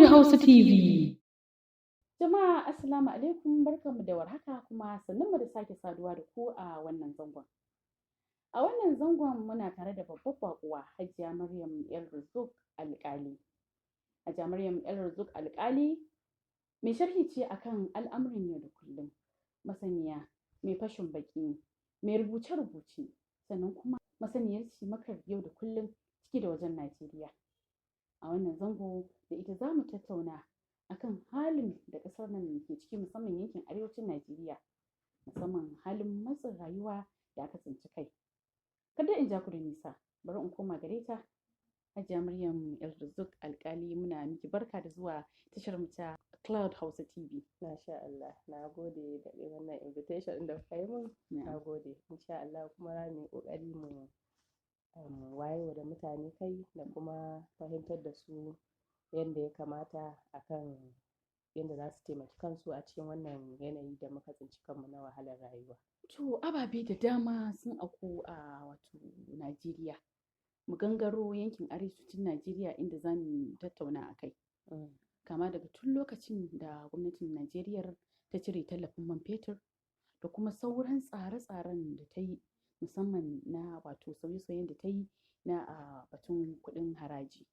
Hausa TV. Jama'a assalamu alaikum, barkanmu da warhaka kuma sannunmu da sake saduwa da ku a wannan zangon. A wannan zangon muna tare da babbar baƙuwa Hajiya Maryam El Rizuk Alƙali. Hajiya Maryam El Rizuk Alƙali mai sharhi ce akan al'amuran yau da kullum, masaniya, mai fashin baki, mai rubuce-rubuce, sannan kuma masaniyar cimakar yau da kullum ciki da wajen Najeriya. A wannan zango da ita za mu tattauna akan halin da ƙasar nan ke ciki, musamman yankin arewacin Najeriya, musamman halin matsin rayuwa da aka tsinci kai. Kada in ja ku da nisa, bari in koma gare ta. Hajiya Maryam El Rizuk Alƙali, muna miki barka da zuwa tashar mu ta Cloud Hausa TV. Masha Allah, na gode da wannan invitation da kai mun. Na gode. Insha Allah kuma za mu yi ƙoƙari mu wayewa da mutane kai da kuma fahimtar da su yadda ya kamata akan yadda za su taimaki kansu a cikin wannan yanayi da muka tsinci kanmu na wahalar rayuwa. To ababe da dama sun auku a wato Najeriya. Mu gangaro yankin arewacin Najeriya inda za mu tattauna a kai. Kama daga tun lokacin da gwamnatin Najeriya ta cire tallafin man fetur da kuma sauran tsare-tsaren da ta yi, musamman na wato sauye-sauyen da ta yi na batun kuɗin haraji.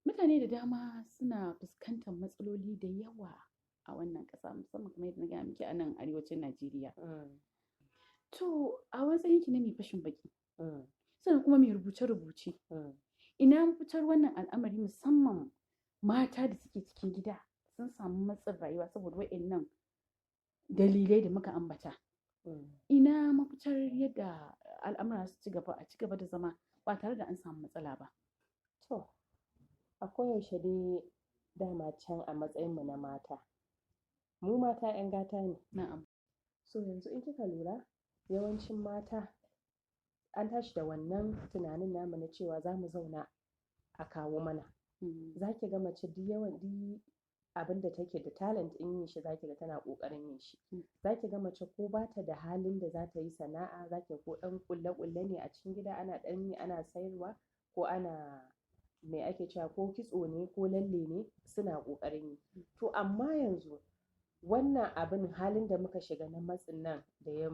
Mutane da dama suna fuskantar matsaloli da yawa a wannan ƙasa, musamman kamar yadda na gaya miki a nan arewacin Najeriya. To a matsayin ki na mai fashin baki, sannan kuma mai rubuce-rubuce, ina mafitar wannan al'amari, musamman mata da suke cikin gida sun samu matsin rayuwa saboda waɗannan dalilai da muka ambata. Ina mafitar yadda al'amura su ci gaba da zama ba tare da an samu matsala ba. To, a koyaushe dai dama can a matsayinmu na mata, mu mata 'yan gata ne. Na'am. So yanzu in kika lura, yawancin mata an tashi da wannan tunanin namu na cewa za mu zauna a kawo mana. Za ki ga mace duk abin da take da talent in yin shi, za ki ga tana ƙoƙarin yin shi. Za ki ga mace ko ba ta da halin da za ta yi sana'a, za ki ko ɗan ƙulle-ƙulle ne a cikin gida ana ɗan yi ana sayarwa, ko ana me ake cewa ko kitso ne ko lalle ne suna ƙoƙarin yi. To amma yanzu wannan abin halin da muka shiga na matsin nan da ya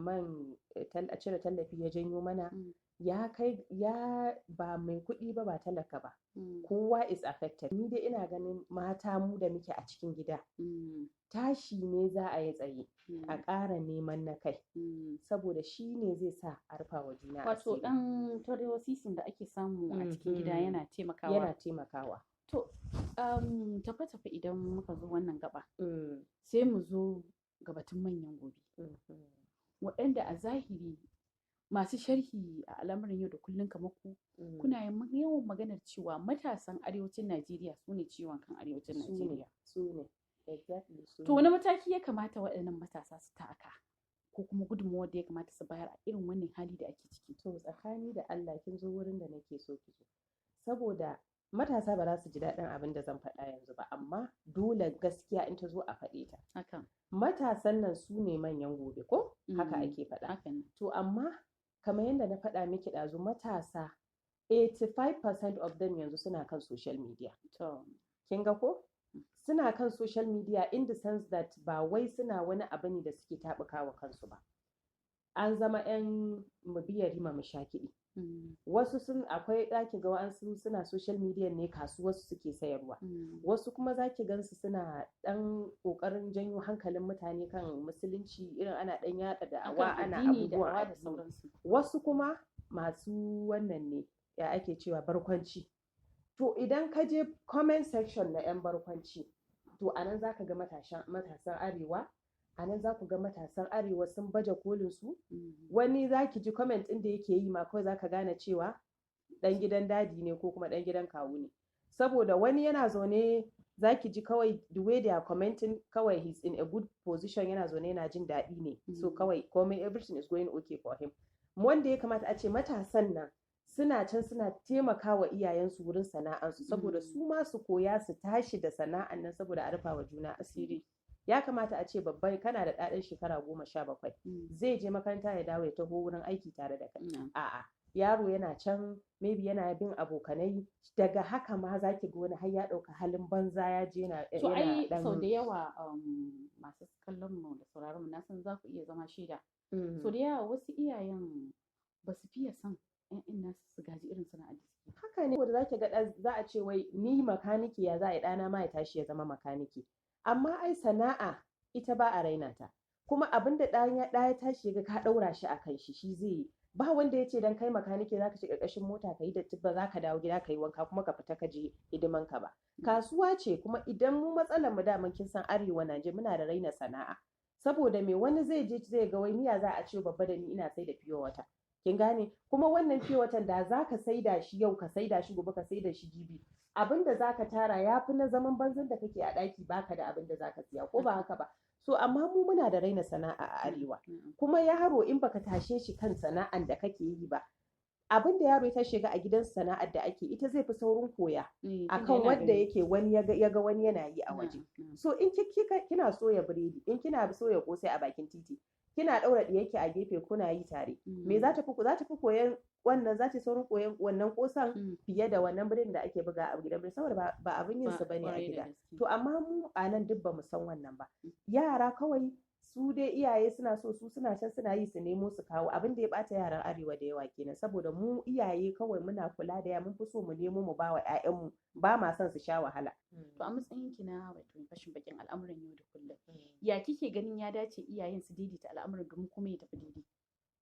cire tallafi ya janyo mana, ya ba mai kuɗi ba talaka ba, kowa is affected. Ni dai ina ganin mata mu da muke a cikin gida, tashi ne za a yi tsaye a ƙara neman na kai, saboda shi ne zai sa a rufa wa juna asiri. Wato ɗan tarewa sisin da ake samu a cikin gida yana taimakawa. To tafe idan muka zo wannan gaba, sai mu zo ga batun manyan gobe, waɗanda a zahiri masu sharhi a al'amuran yau da kullum kamar ku, kuna yawan maganar cewa matasan arewacin Najeriya su ne ciwon kan arewacin Najeriya. Su ne, exactly. To wani mataki ya kamata waɗannan matasa su taka, ko kuma gudunmawar da ya kamata su bayar a irin wannan hali da ake ciki? To tsakani da Allah kin zo wurin da nake so ki zo, saboda matasa ba za su ji daɗin abin da zan faɗa yanzu ba, amma dole gaskiya in ta zo a faɗe ta. Matasan nan su ne manyan gobe, ko haka ake faɗa. To amma kamar yadda na faɗa miki ɗazu, matasa 85% of them yanzu suna kan social media. Kin ga ko? Suna kan social media in the sense that ba wai suna wani abu ne da suke taɓukawa kansu ba. An zama 'yan mu biya rima mu sha kiɗi. Wasu akwai ɗaki ga wa'ansu suna social media ne kasuwarsu suke sayarwa. Wasu kuma za ki gansu suna ɗan ƙoƙarin janyo hankalin mutane kan musulunci, irin ana ɗan yaɗa da'awa, ana abubuwa da sauransu. Wasu kuma masu wannan ne ya ake cewa barkwanci. To idan ka je comment section na 'yan barkwanci, to anan za ka ga matasan arewa, a nan za ku ga matasan arewa sun baje kolin su. Wani za ki ji comment ɗin da yake yi ma kawai za ka gane cewa ɗan gidan dadi ne ko kuma ɗan gidan kawu ne, saboda wani yana zaune za ki ji kawai the way they are commenting, kawai he's in a good position, yana zaune yana jin daɗi ne, so kawai komai everything is going okay for him. Wanda ya kamata a ce matasan nan suna can suna taimakawa iyayensu wurin sana'ansu, saboda su ma su koya su tashi da sana'an nan, saboda a rufa wa juna asiri. Ya kamata a ce babban kana da ɗaɗin shekara 17 zai je makaranta ya dawo ya taho wurin aiki tare da kai. A'a, yaro yana can maybe yana bin abokanai, daga haka ma zaki ga wani har ya ɗauka halin banza ya je yana to ai sau da yawa masu kallon mu da sauraron mu na san za ku iya zama shaida. So da yawa wasu iyayen ba su fiye son ƴaƴan nasu su gaji irin sana'ar da suke. Haka ne, wanda zaki ga za a ce wai ni makaniki ya za a yi ɗana ma ya tashi ya zama makaniki. Amma ai sana'a ita ba a raina ta. Kuma abin da ɗa ya tashi ya ga ka ɗaura shi a kan shi zai yi. Ba wanda ya ce dan kai makaniki za ka shiga ƙarƙashin mota ka yi datti ba za ka dawo gida ka yi wanka kuma ka fita ka je hidiman ka ba. Kasuwa ce, kuma idan mu matsalar mu daman kin san arewa Najeriya muna da raina sana'a. Saboda me wani zai je zai ga wai niyya za a ce babba da ni ina sai da fiyo wata. Kin gane, kuma wannan fiye watan da za ka saida shi yau ka saida shi gobe ka saida shi jibi, abin da za ka tara ya fi na zaman banzan da kake a ɗaki baka da abin da za ka siya, ko ba haka ba. So amma mu muna da raina sana'a a arewa, kuma yaro in baka tashe shi kan sana'an da kake yi ba, abin da yaro ya tashi ga a gidan sana'ar da ake ita zai fi saurin koya akan wanda yake wani ya ga wani yana yi a waje. So in kina soya biredi, in kina soya kosai a bakin titi, kina ɗaura ɗiyarki a gefe kuna yi tare, me za ta fi koyan wannan, za ta saurin koyan wannan kosan fiye da wannan biredin da ake buga a gidan biredi, saboda ba abin yin su bane a gida. To amma mu a nan duk ba mu san wannan ba. Yara kawai su dai iyaye suna so, su suna can suna yi su nemo su kawo. Abin da ya bata yaran arewa da yawa kenan, saboda mu iyaye kawai muna kula da mun fi so mu nemo mu bawa ƴaƴanmu, ba ma son su sha wahala. To a matsayin ki na wato fashin bakin al'amuran yau da kullum, ya kike ganin ya dace iyayen su daidaita al'amuran domin kuma ya tafi daidai?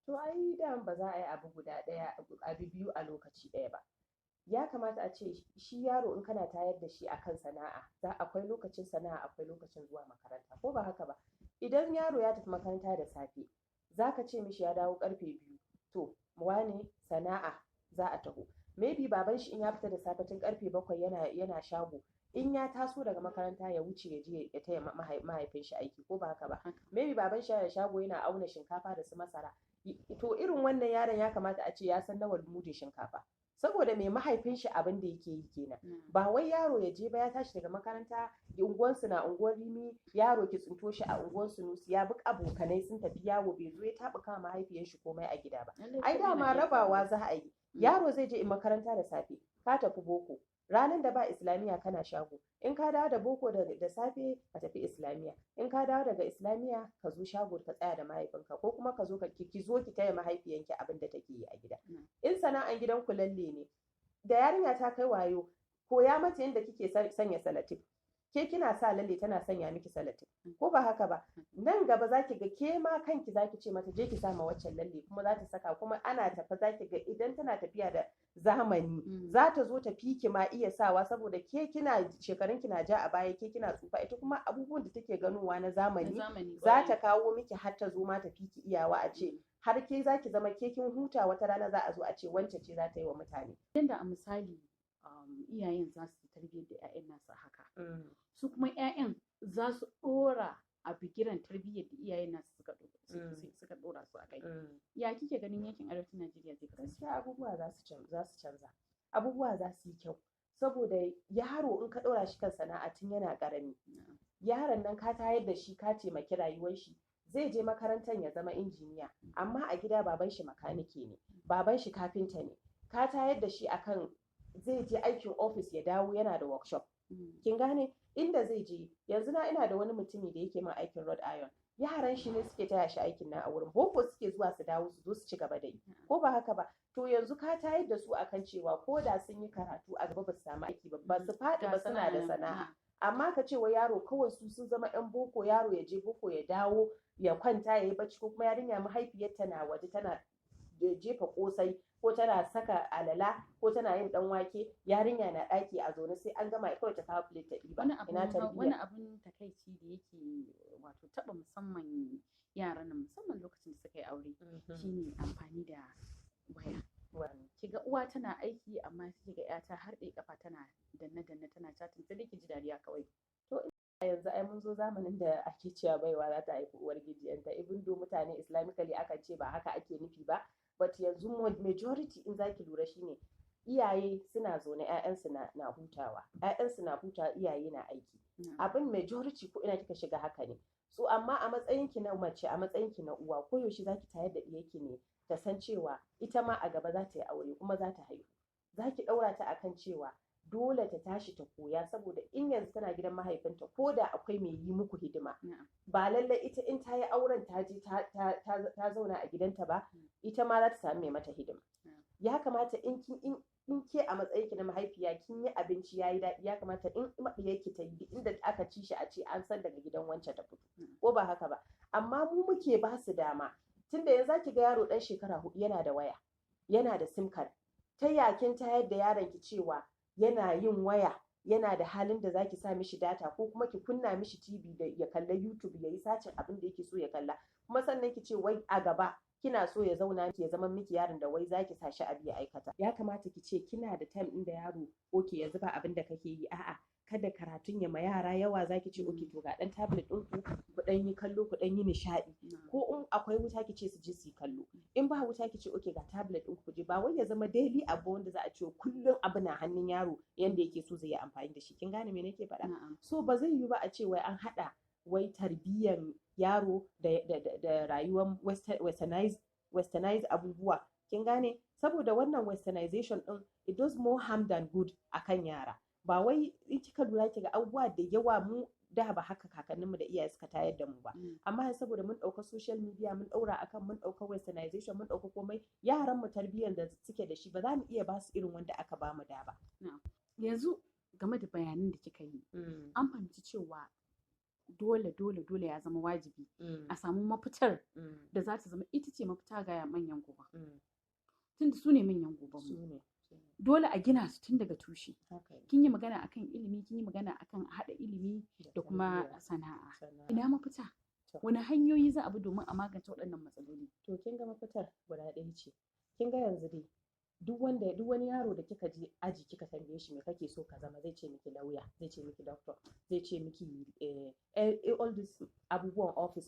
To ai da ba za a yi abu guda ɗaya, abu biyu a lokaci ɗaya ba. Ya kamata a ce shi yaro in kana tayar da shi akan sana'a, akwai lokacin sana'a akwai lokacin zuwa makaranta, ko ba haka ba. Idan yaro ya tafi makaranta da safe, za ka ce mishi ya dawo karfe 2, to wane sana'a za a taho. Maybe baban shi in ya fita da safe tun karfe 7 yana shago, in ya taso daga makaranta ya wuce ya je ya taya mahaifin shi aiki, ko ba haka ba. Maybe baban shi yana shago yana auna shinkafa da su masara, to irin wannan yaron ya kamata a ce ya san nawa mudun shinkafa, saboda mai mahaifin shi abin da yake yi kenan. Ba wai yaro ya je ba ya tashi daga makaranta, unguwarsu na unguwar Rimi, yaro ki tsinto shi a unguwar Sunusi ya bi abokanai sun tafi yawo, bai zo ya taɓa kama mahaifiyar shi komai a gida ba. Ai dama rabawa za a yi. Yaro zai je in makaranta da safe, ka tafi boko, ranar da ba islamiyya kana shago, in ka dawo da boko da safe ka tafi islamiyya, in ka dawo daga islamiyya ka zo shago ka tsaya da mahaifinka, ko kuma ka zo ki taya mahaifiyanki abin da take yi a gida. In sana'an gidan ku lalle ne, da yarinya ta kai wayo, koya mata yadda kike sanya salatif, ke kina sa lalle tana sanya miki salatif, ko ba haka ba. Nan gaba zaki ga ke ma kanki zaki ce mata je ki sa ma waccan lalle, kuma za ta saka, kuma ana tafa zaki ga idan tana tafiya da zamani za ta zo ta fi ki ma iya sawa, saboda ke kina shekarun kina ja a baya, ke kina tsufa, ita kuma abubuwan da take ganowa na zamani za ta kawo miki har ta zo ma ta fi ki iyawa, a ce har ke zaki zama ke kin huta, wata rana za a zo a ce wance ce za ta yi wa mutane. Yanda a misali iyayen za su tarbiyyar da 'ya'yan nasu haka, su kuma 'ya'yan za su ɗora a bigiran tarbiyyar da iyayen nasu suka ɗora su a kai. Ya kike ganin yankin arewacin Najeriya zai kasance? Gaskiya abubuwa za su canza, abubuwa za su yi kyau, saboda yaro in ka ɗora shi kan sana'a tun yana ƙarami, yaron nan ka tayar da shi ka taimaki rayuwar shi, zai je makarantar ya zama injiniya, amma a gida baban shi makanike ne, baban shi kafinta ne, ka tayar da shi akan zai je aikin ofis ya dawo yana da workshop. Kin gane inda zai je. Yanzu ina da wani mutumi da yake min aikin rod iron, yaran shi ne suke taya shi aikin nan a wurin boko, suke zuwa su dawo su zo su ci gaba da yi, ko ba haka ba. To yanzu ka tayar da su akan cewa ko da sun yi karatu a gaba ba su samu aiki ba su faɗi ba, suna da sana'a. Amma ka ce wa yaro kawai su sun zama yan boko, yaro ya je boko ya dawo ya kwanta ya yi bacci, ko kuma yarinya mahaifiyarta na waje tana jefa kosai, ko tana saka alala, ko tana yin dan wake, yarinya na ɗaki a zaune sai an gama kawai ta kawo plate ta ɗiba. Ina tarbiyya. Wani abun takaici da yake wato taɓa musamman yaran nan, musamman lokacin da suka yi aure, shine amfani da waya. Kiga uwa tana aiki amma sai ga ƴata har ɗaya kafa tana danne tana chatting, sai ki ji dariya kawai. To yanzu ai mun zo zamanin da ake cewa baiwa za ta haifi uwar gijiyanta, even though mutane islamically akan ce ba haka ake nufi ba, but yanzu majority in zaki lura shine iyaye suna zaune, ƴaƴansu na hutawa, iyaye na aiki. Abin majority ko ina kika shiga haka ne. So amma a matsayin ki na mace, a matsayin ki na uwa, koyaushe zaki tayar da ɗiyarki ne ta san cewa ita ma a gaba za ta yi aure kuma za ta haihu. Za ki ɗaura ta akan cewa dole ta tashi ta koya, saboda in yanzu tana gidan mahaifinta ko da akwai mai yi muku hidima ba lallai ita in ta yi auren ta je ta zauna a gidanta ba, ita ma za ta sami mai mata hidima. Ya kamata in ke a matsayin ki na mahaifiya kin yi abinci yayi daɗi, ya kamata in maɗiyarki ta yi inda aka ci shi a ce an san daga gidan wancan ta fito, ko ba haka ba. Amma mu muke ba su dama, tunda yanzu zaki ga yaro ɗan shekara 4 yana da waya, yana da sim card, ta yakin tayar da yaron ki cewa yana yin waya, yana da halin da zaki sa mishi data ko kuma ki kunna mishi TV da ya kalla YouTube, ya yi sacin abin da yake so ya kalla, kuma sannan ki ce wai a gaba kina so ya zauna ki ya zama miki yaron da wai zaki sa shi abu ya aikata. Ya kamata ki ce kina da time ɗin da yaro oke yanzu ba abin da kake yi, a'a kada karatun ya ma yara yawa, zaki ce oke to ga dan tablet ɗin ku dan yi kallo, ku dan yi nishaɗi, ko in akwai wuta ki ce su je su yi kallo, in ba wuta ki ce oke ga tablet ɗin ku je, ba wai ya zama daily abu wanda za a ce kullum abu na hannun yaro yanda yake so zai yi amfani da shi. Kin gane me nake faɗa? So ba zai yiwu ba a ce wai an haɗa wai tarbiyyan yaro da rayuwar westernized abubuwa. Kin gane? Saboda wannan westernization ɗin it does more harm than good akan yara. Ba wai in kika lura ki ga abubuwa da yawa mu da ba haka kakanninmu da iyaye suka tayar da mu ba, amma saboda mun ɗauka social media mun ɗaura akan, mun ɗauka westernization, mun ɗauka komai, yaran mu tarbiyyar da suke da shi ba za mu iya ba su irin wanda aka ba mu da ba. Yanzu game da bayanan da kika yi, an fahimci cewa dole ya zama wajibi a samu mafitar da za ta zama ita ce mafita ga manyan gobe, tunda su ne manyan gobe mu. Dole a gina su tun daga tushe. Kin yi magana akan ilimi, kin yi magana akan haɗa ilimi da kuma sana'a. Ina mafita? Wani hanyoyi za a bi domin a magance waɗannan matsaloli? To kin ga mafitar guda ɗaya ce. Kin ga yanzu dai duk wani yaro da kika je aji kika tambaye shi me kake so ka zama, zai ce miki lauya, zai ce miki doctor, zai ce miki all this abubuwan office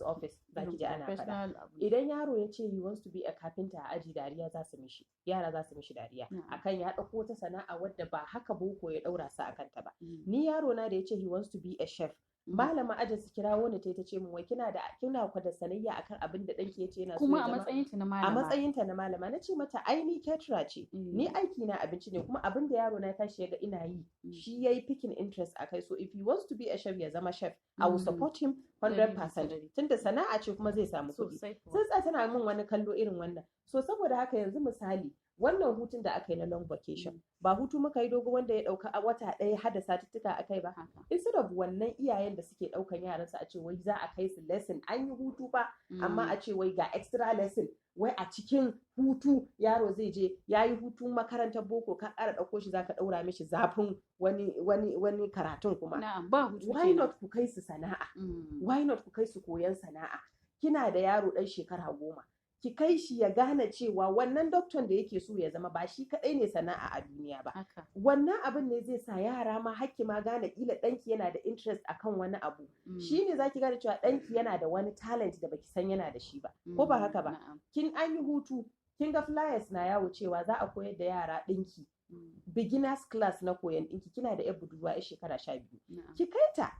za ki ji ana faɗa. Idan yaro ya ce he wants to be a carpenter a aji, dariya za su mishi, yara za su mishi dariya akan ya ɗauko wata sana'a wadda ba haka boko ya ɗaura su akan ta ba. Ni yaro na da ya ce he wants to be a chef, malama ajin su kirawo ni ta ce min wai kina da sanayya akan abin da danki yace yana so kuma a matsayin ta na malama, a matsayin ta na malama. Nace mata ai ni caterer ce, ni aiki na abinci ne, kuma abin da yaro na tashi yaga ina yi shi yayi picking interest akai, so if he wants to be a chef ya zama chef, I will support him 100%, tunda sana'a ce kuma zai samu kuɗi. Sai tana min wani kallo irin wannan. So saboda haka yanzu misali wannan hutun da aka yi na long vacation ba hutu muka yi dogo wanda ya ɗauka a wata ɗaya hada satuttuka akai ba. Instead of wannan iyayen da suke ɗaukan yaransu a ce wai za a kai su lesson, an yi hutu ba amma a ce wai ga extra lesson, wai a cikin hutu yaro zai je ya yi hutu makarantar boko, ka ƙara ɗauko shi zaka ɗaura mishi zafin wani karatun kuma. Why not ku kai su sana'a? Why not ku kai su koyan sana'a? Kina da yaro ɗan shekara 10, ki kai shi ya gane cewa wannan doktor da yake so ya zama ba shi kadai ne sana'a a duniya ba. Wannan abin ne zai sa yara ma hakki ma gane kila ɗanki yana da interest akan wani abu. Shi ne zaki gane cewa ɗanki yana da wani talent da baki san yana da shi ba. Ko ba haka ba? Kin an yi hutu, kin ga flyers na yawo cewa za a koyar da yara ɗinki. Beginners class na koyan ɗinki, kina da 'yar budurwa 'yar shekara 12. Ki kai ta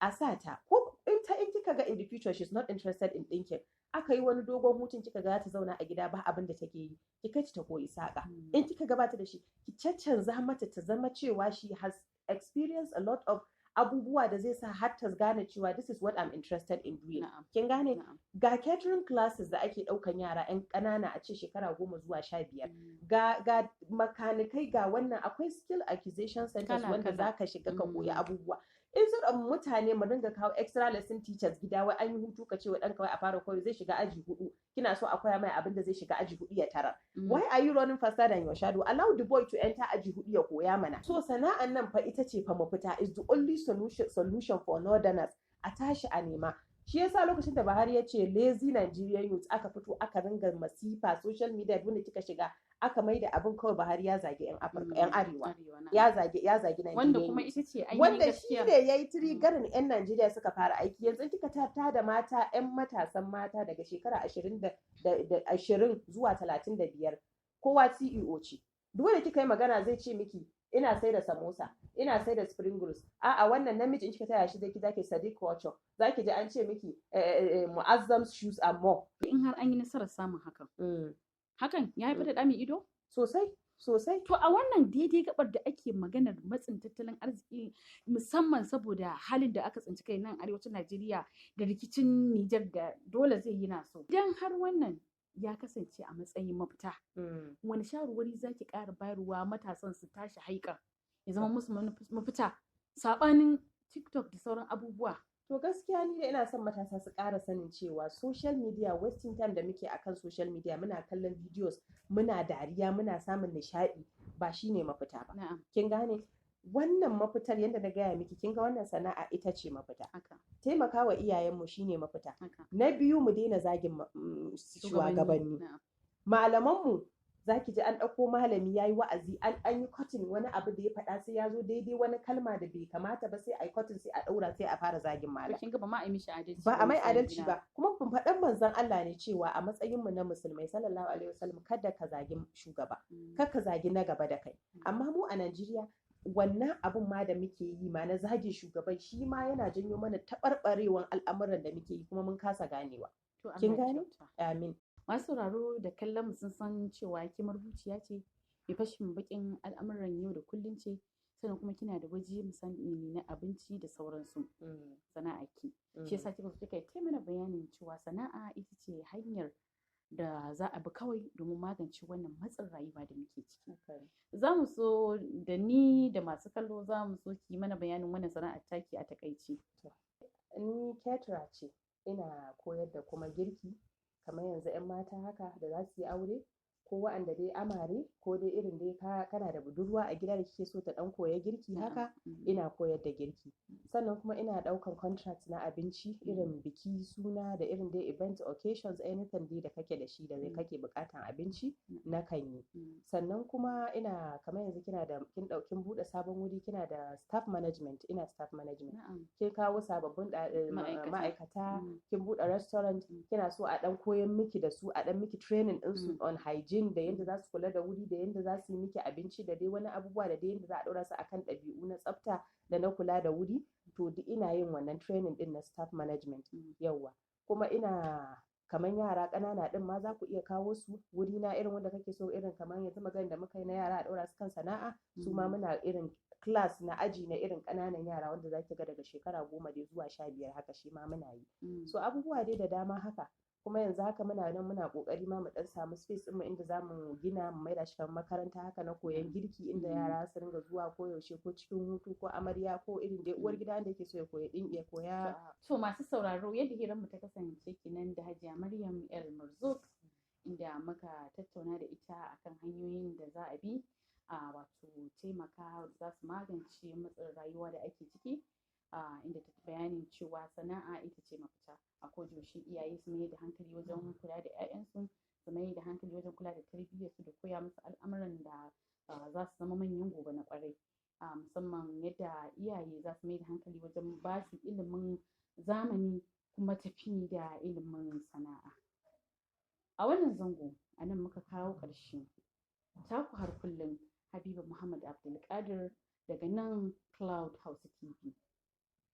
a sa ta, ko in kika ga in the future she's not interested in ɗinkin, aka yi wani dogon hutun kika ga ta zauna a gida ba abin da take yi, ki kai ta koyi saƙa. In kika gabata da shi, ki caccanza mata ta zama cewa she has experienced a lot of abubuwa da zai sa har ta gane cewa this is what I'm interested in doing. Kin gane? Ga catering classes da ake ɗaukan yara 'yan ƙanana a ce shekara 10 zuwa 15. Ga makanikai, ga wannan akwai skill acquisition centers wanda za ka shiga ka koyi abubuwa. Instead of mutane mu dinga kawo extra lesson teachers gida, wai an yi hutu ka ce wa ɗanka wai a fara koyo zai shiga aji 4, kina so a koya mai abin da zai shiga aji 4 ya tarar. Why are you running faster than your shadow? Allow the boy to enter aji 4 ya koya mana. So sana'an nan fa ita ce fa mafita, is the only solution for northerners. A tashi a nema. Shi yasa lokacin da Buhari ya ce lazy Nigerian youth, aka fito aka ringa masifa social media wanda kika shiga, aka mai da abin kawai Buhari ya zage 'yan Afirka, 'yan Arewa. Ya zage Nigerian, wanda kuma ita ce ainihin gaskiya. Wanda shi ne yayi triggering 'yan Najeriya suka fara aiki. Yanzu kika tata da mata, 'yan matasan mata daga shekara 20 zuwa 35, kowa CEO ce. Duk wanda kika yi magana zai ce miki ina sai da samosa, ina sai da spring rolls. A'a wannan namiji in kika taya shi zaki Sadiq Culture, zaki ji an ce miki Mu'azzam shoes and more. In har an yi nasarar samun hakan, hakan ya haifar da ɗa mai ido sosai. To a wannan daidai gabar da ake maganar matsin tattalin arziki musamman saboda halin da aka tsinci kai nan arewacin Najeriya da rikicin Nijar da dole zai yi naso. Idan har wannan ya kasance a matsayin mafita, wani shawarwari zaki ƙara bayarwa matasan su tashi haikan ya zama musu mafita saɓanin TikTok da sauran abubuwa? To gaskiya ni da ina son matasa su ƙara sanin cewa social media, wasting time da muke akan social media muna kallon videos, muna dariya, muna samun nishaɗi ba shine mafita ba. Kin gane? Wannan mafitar yadda na gaya miki, kin ga wannan sana'a ita ce mafita. Taimakawa iyayenmu shine mafita. Na biyu mu daina zagin shugabanni. Malamanmu zaki ji an ɗauko malami yayi wa'azi an yi cutting wani abu da ya faɗa sai ya zo daidai wani kalma da bai kamata ba sai a yi cutting sai a ɗaura sai a fara zagin malam. Kin ga ba ma a mishi adalci ba a mai adalci ba, kuma kun faɗan manzon Allah ne cewa a matsayin mu na musulmai sallallahu alaihi wasallam kada ka zagi shugaba, kada ka zagi na gaba da kai. Amma mu a Najeriya wannan abun ma da muke yi ma na zagin shugaban shi ma yana janyo mana taɓarɓarewan al'amuran da muke yi kuma mun kasa ganewa. Kin gane? Amin. Masu sauraro da kallon mu sun san cewa ki marubuciya ce mai fashin bakin al'amuran yau da kullum ce, sannan kuma kina da waje musamman na abinci da sauransu. Sana'a ki shi yasa kika yi mana bayanin cewa sana'a ita ce hanyar da za a bi kawai domin magance wannan matsin rayuwa da muke ciki. Za mu so da ni da masu kallo za mu so ki mana bayanin wannan sana'ar taki a takaice. Ni caterer ce, ina koyar da kuma girki kamar yanzu 'yan mata haka da za su yi aure ko wa'anda dai amare ko dai irin dai kana da budurwa a gida da kike so ta dan koya girki haka, ina koyar da girki. Sannan kuma ina daukan contract na abinci irin biki, suna da irin dai event occasions, anything dai da kake da shi da zai kake bukatan abinci na kan yi. Sannan kuma ina kamar yanzu kin bude sabon wuri, kina da staff management, ina staff management. Kin kawo sababbin ma'aikata, kin bude restaurant, kina so a dan koyan miki da su, a dan miki training din su on hygiene da yadda za su kula da wuri, da yadda za su yi miki abinci, da dai wani abubuwa da dai yadda za a ɗora su akan ɗabi'u na tsafta da na kula da wuri. To duk ina yin wannan training din na staff management. Yawwa. Kuma ina kamar yara ƙanana din ma za ku iya kawo su wuri na irin wanda kake so, irin kamar yanzu magana da muka yi na yara a ɗora su kan sana'a, su ma muna irin class na aji na irin ƙananan yara wanda za ki ga daga shekara 10 dai zuwa 15 haka shi ma muna yi. So abubuwa dai da dama haka. Kuma yanzu haka muna nan muna kokari ma mu dan samu space din mu inda zamu gina mu maida shi kamar makaranta haka na koyon girki, inda yara su ringa zuwa ko yaushe ko cikin hutu ko amarya ko irin dai uwar gida da yake so ya koya din ya koya. To masu sauraro yadda hirar mu ta kasance kenan da Hajiya Maryam El Marzuk, inda muka tattauna da ita akan hanyoyin da za a bi a wato taimaka za su magance matsin rayuwa da ake ciki. Inda ta bayanin cewa sana'a ita ce mafita. A kodayaushe iyaye su mai da hankali wajen kula da 'ya'yansu, su mai da hankali wajen kula da tarbiyyarsu da koya musu al'amuran da za su zama manyan gobe na kwarai. Musamman yadda iyaye za su mai da hankali wajen ba su ilimin zamani kuma tafi da ilimin sana'a. A wannan zango a nan muka kawo ƙarshe. Taku har kullum Habiba Muhammad Abdulkadir daga nan Cloud Hausa TV.